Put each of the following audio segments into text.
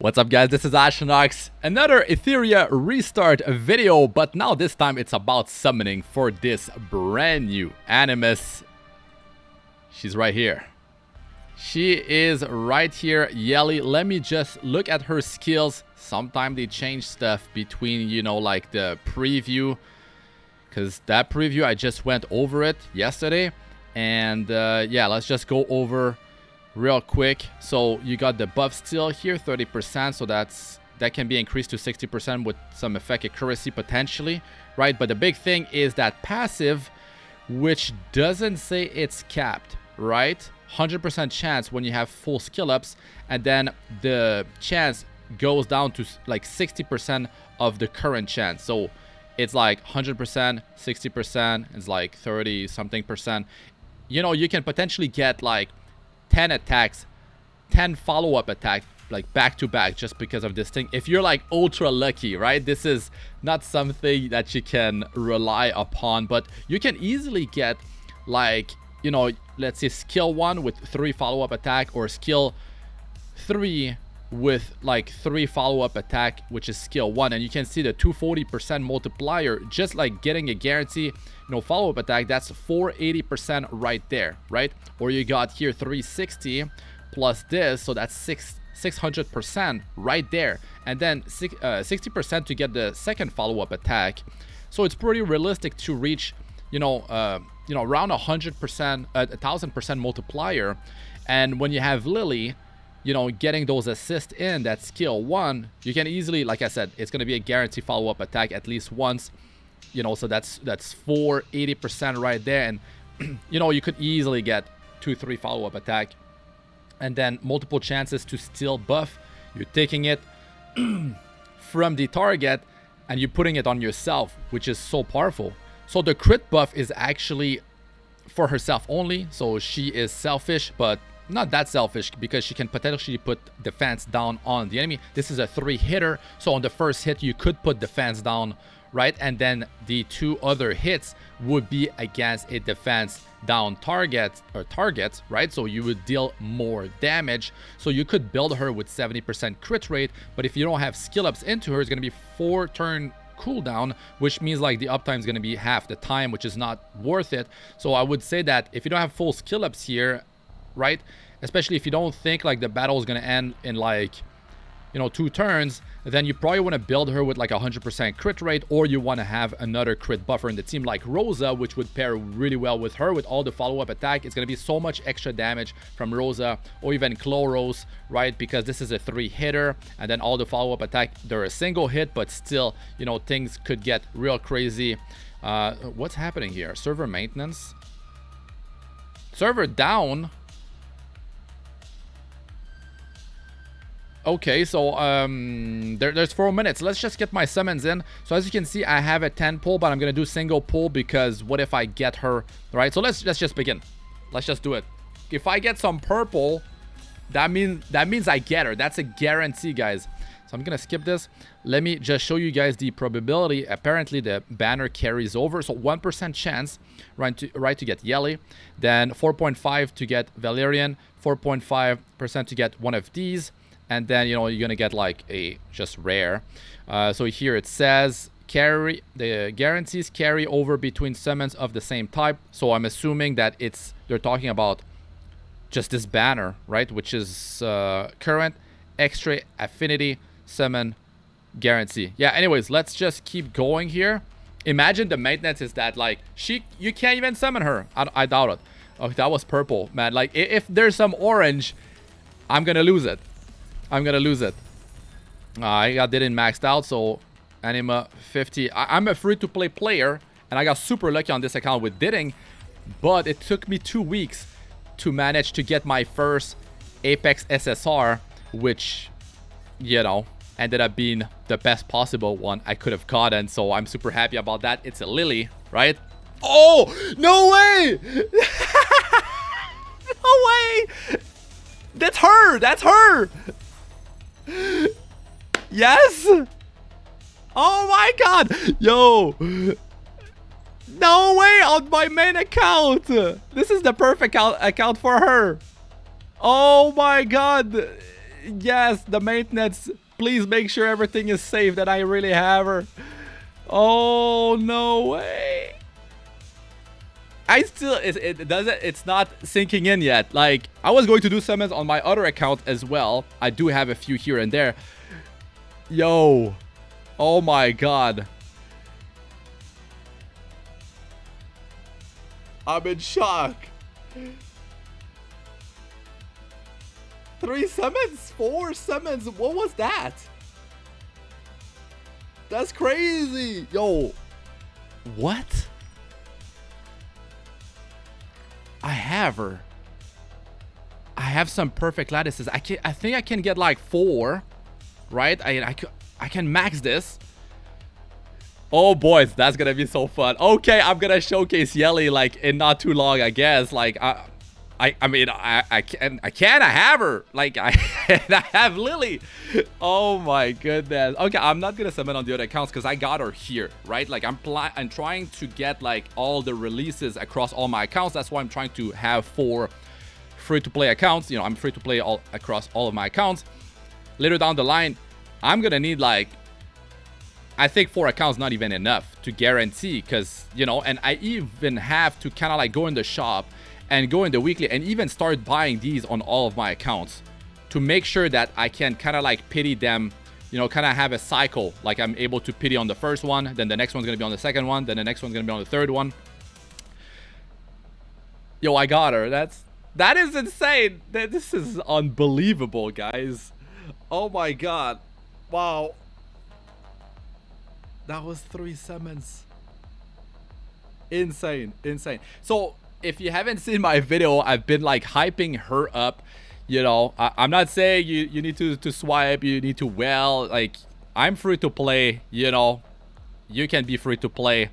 What's up guys, this is Astranox, another Etheria Restart video, but now this time it's about summoning for this brand new animus. She's right here. She is right here, Yeli. Let me just look at her skills. Sometimes they change stuff between, you know, like the preview, because that preview I just went over it yesterday, and yeah, let's just go over real quick. So you got the buff still here, 30%, so that can be increased to 60% with some effect accuracy potentially, right? But the big thing is that passive, which doesn't say it's capped, right? 100% chance when you have full skill ups, and then the chance goes down to like 60% of the current chance. So it's like 100%, 60%, it's like 30 something percent. You know, you can potentially get like 10 attacks, 10 follow-up attacks, like back to back, just because of this thing. If you're like ultra lucky, right? This is not something that you can rely upon, but you can easily get like, you know, let's say skill 1 with 3 follow-up attack, or skill 3 with like 3 follow-up attack, which is skill 1, and you can see the 240% multiplier, just like getting a guarantee, you know, follow-up attack. That's 480% right there, right? Or you got here 360 plus this, so that's 600% right there, and then 60% to get the second follow-up attack. So it's pretty realistic to reach, you know, around 100%, 1000% multiplier. And when you have Lily, you know, getting those assists in that skill 1, you can easily, like I said, it's going to be a guaranteed follow-up attack at least once, you know, so that's 480% right there. And you know, you could easily get 2-3 follow-up attack, and then multiple chances to still buff. You're taking it from the target and you're putting it on yourself, which is so powerful. So the crit buff is actually for herself only, so she is selfish, but not that selfish, because she can potentially put defense down on the enemy. This is a 3-hitter, so on the first hit you could put defense down, right? And then the 2 other hits would be against a defense down target, right? So you would deal more damage. So you could build her with 70% crit rate, but if you don't have skill ups into her, it's going to be 4-turn cooldown, which means like the uptime is going to be half the time, which is not worth it. So I would say that if you don't have full skill ups here, right, especially if you don't think like the battle is going to end in like, you know, 2 turns, then you probably want to build her with like 100% crit rate, or you want to have another crit buffer in the team like Rosa, which would pair really well with her with all the follow-up attack. It's going to be so much extra damage from Rosa, or even Chloros, right? Because this is a 3-hitter, and then all the follow-up attack, they're a single hit, but still, you know, things could get real crazy. What's happening here? Server maintenance, server down. Okay, so there's 4 minutes. Let's just get my summons in. So as you can see, I have a 10 pull, but I'm gonna do single pull, because what if I get her, right? So let's just begin. Let's just do it. If I get some purple, that means I get her. That's a guarantee, guys. So I'm gonna skip this. Let me just show you guys the probability. Apparently the banner carries over, so 1% chance right to get Yeli, then 4.5 to get Valerian, 4.5% to get one of these. And then, you know, you're gonna get like a just rare. So here it says carry, the guarantees carry over between summons of the same type. So I'm assuming that they're talking about just this banner, right? Which is current, extra, affinity, summon, guarantee. Yeah, anyways, let's just keep going here. Imagine the maintenance is that like you can't even summon her. I doubt it. Oh, that was purple, man. Like if there's some orange, I'm gonna lose it. I didn't maxed out, so anima 50. I'm a free-to-play player, and I got super lucky on this account with bidding, but it took me 2 weeks to manage to get my first Apex SSR, which, you know, ended up being the best possible one I could have gotten. So I'm super happy about that. It's a Lily, right? Oh, no way! No way! That's her! That's her! Yes! Oh my god! Yo! No way! On my main account! This is the perfect account for her! Oh my god! Yes, the maintenance. Please make sure everything is safe, that I really have her. Oh, no way. I still, it doesn't, it's not sinking in yet. Like, I was going to do summons on my other account as well. I do have a few here and there. Yo. Oh my god. I'm in shock. 3 summons? 4 summons? What was that? That's crazy. Yo. What? I have her. I have some perfect lattices. I think I can get like 4, right? I can max this. Oh boys, that's gonna be so fun. Okay, I'm gonna showcase Yeli like in not too long, I guess. Like I mean I have her. Like I have Lily. Oh my goodness. Okay, I'm not gonna summon on the other accounts because I got her here, right? Like I'm trying to get like all the releases across all my accounts. That's why I'm trying to have 4 free-to-play accounts. You know, I'm free to play all across all of my accounts. Later down the line, I'm gonna need like, I think 4 accounts not even enough to guarantee, because you know, and I even have to kind of like go in the shop and go in the weekly and even start buying these on all of my accounts to make sure that I can kind of like pity them, you know, kind of have a cycle. Like I'm able to pity on the first one, then the next one's gonna be on the second one, then the next one's gonna be on the third one. Yo, I got her. That is insane. This is unbelievable, guys. Oh my god. Wow. That was 3 summons. Insane, insane. So if you haven't seen my video, I've been like hyping her up. You know, I'm not saying you need to swipe, you need to well, like I'm free to play, you know, you can be free to play.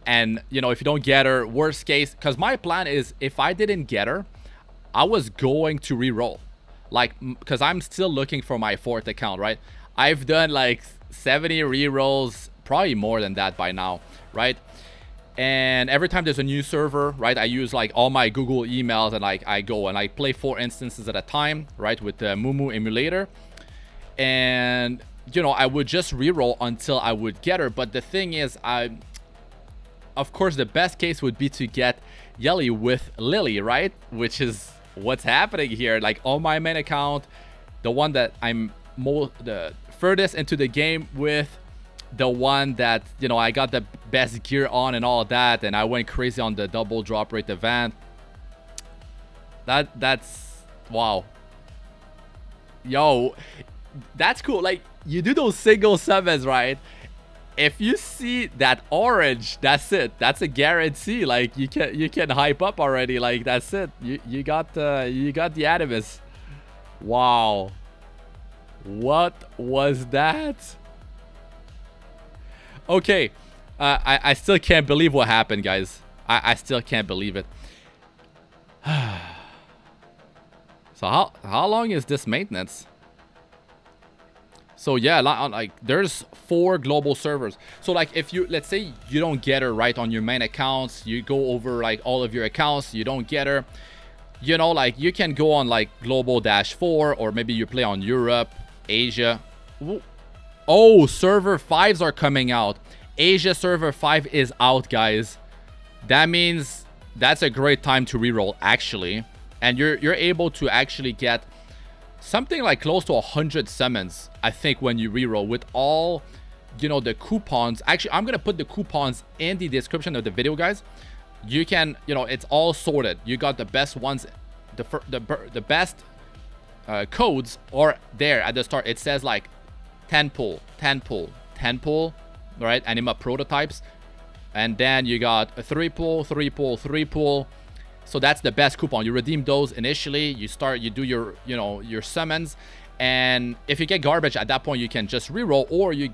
And you know, if you don't get her, worst case, because my plan is if I didn't get her, I was going to re-roll, like, because I'm still looking for my 4th account, right? I've done like 70 re-rolls, probably more than that by now, right? And every time there's a new server, right, I use like all my Google emails and like I go and I play 4 instances at a time, right, with the Mumu emulator. And you know, I would just re-roll until I would get her. But the thing is, of course the best case would be to get Yeli with Lily, right, which is what's happening here. Like on my main account, the one that I'm the furthest into the game with, the one that, you know, I got the best gear on and all that, and I went crazy on the double drop rate event. That's wow. Yo, that's cool. Like you do those single summons, right? If you see that orange, that's it. That's a guarantee. Like you can hype up already. Like that's it. You got the animus. Wow. What was that? Okay, I still can't believe what happened, guys. I still can't believe it. So how long is this maintenance? So yeah, like there's 4 global servers. So like if you, let's say you don't get her right on your main accounts, you go over like all of your accounts, you don't get her, you know, like you can go on like global-4, or maybe you play on Europe, Asia. Oh, server 5s are coming out. Asia server 5 is out, guys. That means that's a great time to reroll, actually. And you're able to actually get something like close to 100 summons, I think, when you reroll with all, you know, the coupons. Actually, I'm gonna put the coupons in the description of the video, guys. You can, you know, it's all sorted. You got the best ones, the best codes are there at the start. It says like 10 pull, 10 pull, 10 pull, right? Anima prototypes. And then you got a 3 pull, 3 pull, 3 pull. So that's the best coupon. You redeem those initially. You do your, you know, your summons. And if you get garbage at that point, you can just reroll, or you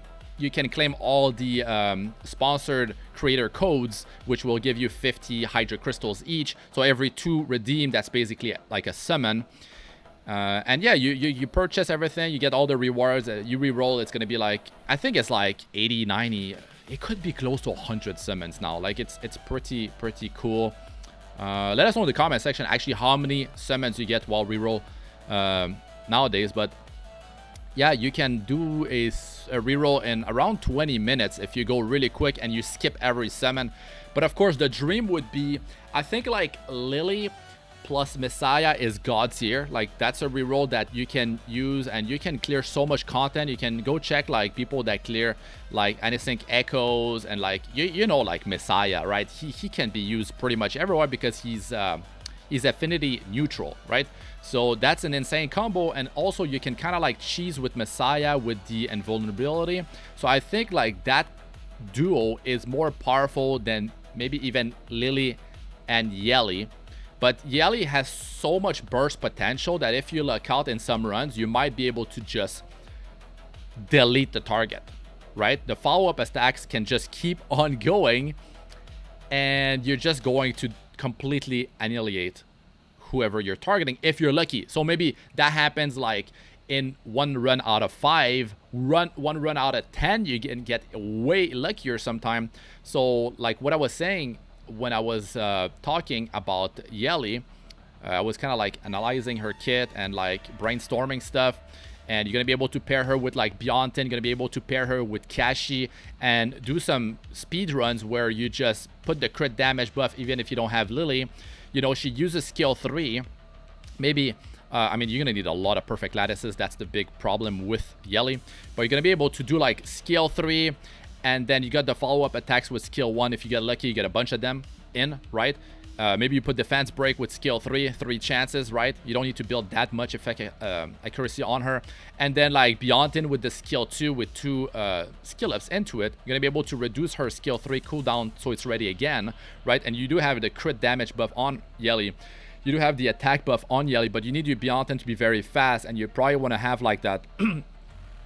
can claim all the sponsored creator codes, which will give you 50 Hydra crystals each. So every 2 redeemed, that's basically like a summon. And yeah, you purchase everything, you get all the rewards, you re-roll. It's gonna be like, I think it's like 80, 90, it could be close to 100 summons now. Like it's pretty cool. Let us know in the comment section actually how many summons you get while re-roll nowadays. But yeah, you can do a reroll in around 20 minutes if you go really quick and you skip every summon. But of course, the dream would be, I think, like Lily plus Messiah is God tier. Like, that's a reroll that you can use and you can clear so much content. You can go check like people that clear like Anisync Echoes and like you know, like Messiah, right? He can be used pretty much everywhere because he's affinity neutral, right? So that's an insane combo. And also you can kind of like cheese with Messiah with the invulnerability. So I think like that duo is more powerful than maybe even Lily and Yeli. But Yeli has so much burst potential that if you luck out in some runs, you might be able to just delete the target, right? The follow-up attacks can just keep on going and you're just going to completely annihilate whoever you're targeting if you're lucky. So maybe that happens like in one run out of 5, one run out of 10, you can get way luckier sometime. So like what I was saying when I was talking about Yeli, I was kind of like analyzing her kit and like brainstorming stuff. And you're going to be able to pair her with like Beyontin, going to be able to pair her with Kashi and do some speed runs where you just put the crit damage buff even if you don't have Lily. You know, she uses skill 3. Maybe, I mean, you're going to need a lot of perfect lattices. That's the big problem with Yeli. But you're going to be able to do like skill 3. And then you got the follow-up attacks with skill 1. If you get lucky, you get a bunch of them in, right? Maybe you put defense break with skill 3 chances, right? You don't need to build that much accuracy on her. And then like Beyontin with the skill 2 with 2 skill ups into it, you're gonna be able to reduce her skill 3 cooldown so it's ready again, right? And you do have the crit damage buff on Yeli. You do have the attack buff on Yeli, but you need your Beyontin to be very fast, and you probably want to have like that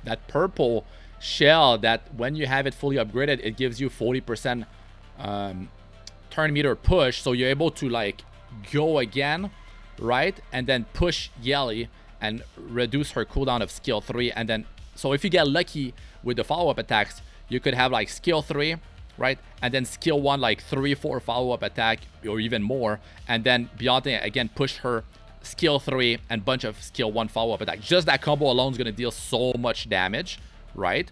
that purple shell that when you have it fully upgraded, it gives you 40% turn meter push, so you're able to like go again, right? And then push Yeli and reduce her cooldown of skill 3. And then so if you get lucky with the follow-up attacks, you could have like skill 3, right? And then skill 1 like 3-4 follow-up attack or even more, and then beyond it again push her skill 3 and bunch of skill 1 follow-up attack. Just that combo alone is going to deal so much damage, right?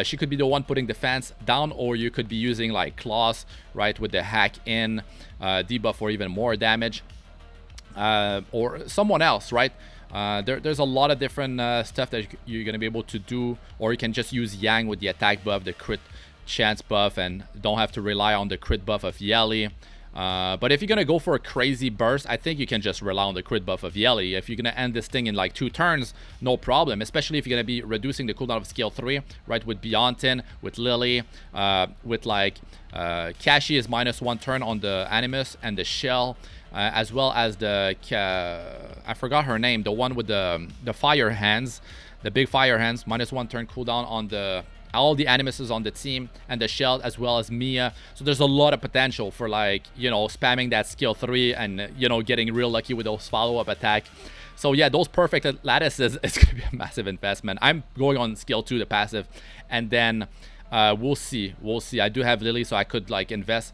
She could be the one putting defense down, or you could be using like claws, right, with the hack in debuff or even more damage, or someone else, right? There's a lot of different stuff that you're gonna be able to do, or you can just use Yang with the attack buff, the crit chance buff, and don't have to rely on the crit buff of Yeli. But if you're gonna go for a crazy burst, I think you can just rely on the crit buff of Yeli. If you're gonna end this thing in like 2 turns, no problem, especially if you're gonna be reducing the cooldown of skill 3, right, with Beyontin, with Lily, with like Kashi is -1 turn on the animus and the shell, as well as the I forgot her name, the one with the fire hands, the big fire hands, -1 turn cooldown on the all the animuses on the team, and the shell, as well as Mia. So there's a lot of potential for like, you know, spamming that skill 3 and, you know, getting real lucky with those follow-up attack. So yeah, those perfect lattices is gonna be a massive investment. I'm going on skill 2, the passive, and then we'll see. I do have Lily, so I could like invest.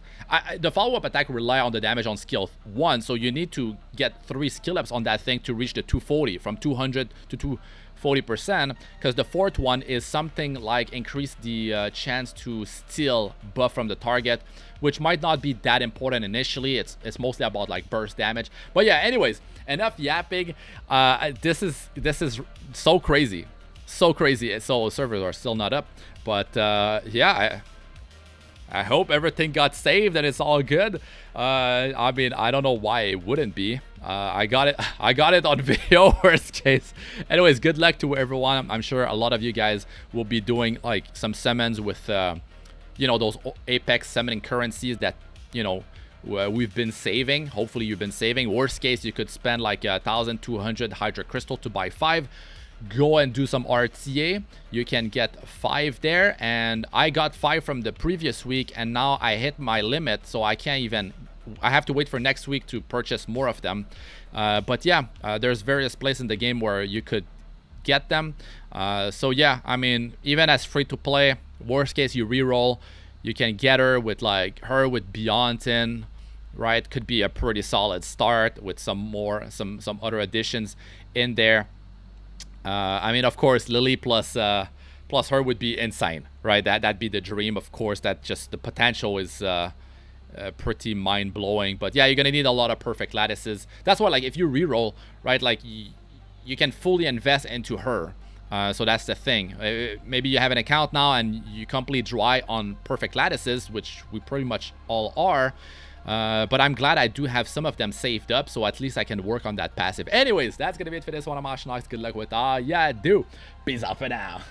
The follow-up attack rely on the damage on skill 1, so you need to get 3 skill ups on that thing to reach the 240, from 200 to 240%, because the 4th one is something like increase the chance to steal buff from the target, which might not be that important initially. It's mostly about like burst damage. But yeah, anyways, enough yapping. This is so crazy, so servers are still not up, but yeah, I hope everything got saved and it's all good. I mean, I don't know why it wouldn't be. I got it on video, worst case. Anyways, good luck to everyone. I'm sure a lot of you guys will be doing like some summons with you know, those Apex summoning currencies that, you know, we've been saving. Hopefully you've been saving. Worst case, you could spend like 1,200 Hydra Crystal to buy 5. Go and do some RTA. You can get 5 there, and I got 5 from the previous week, and now I hit my limit, so I can't even, I have to wait for next week to purchase more of them. But yeah, there's various places in the game where you could get them. So yeah, I mean, even as free to play, worst case you reroll, you can get her with like with Beyontin, right? Could be a pretty solid start with some other additions in there. I mean, of course, Lily plus her would be insane, right? That'd be the dream, of course. That just the potential is pretty mind-blowing. But yeah, you're gonna need a lot of perfect lattices. That's why, like, if you reroll, right, like you can fully invest into her. So that's the thing. Maybe you have an account now and you complete dry on perfect lattices, which we pretty much all are. But I'm glad I do have some of them saved up, so at least I can work on that passive. Anyways, that's gonna be it for this one. I'm Astranox. Good luck with all yeah, do. Peace out for now.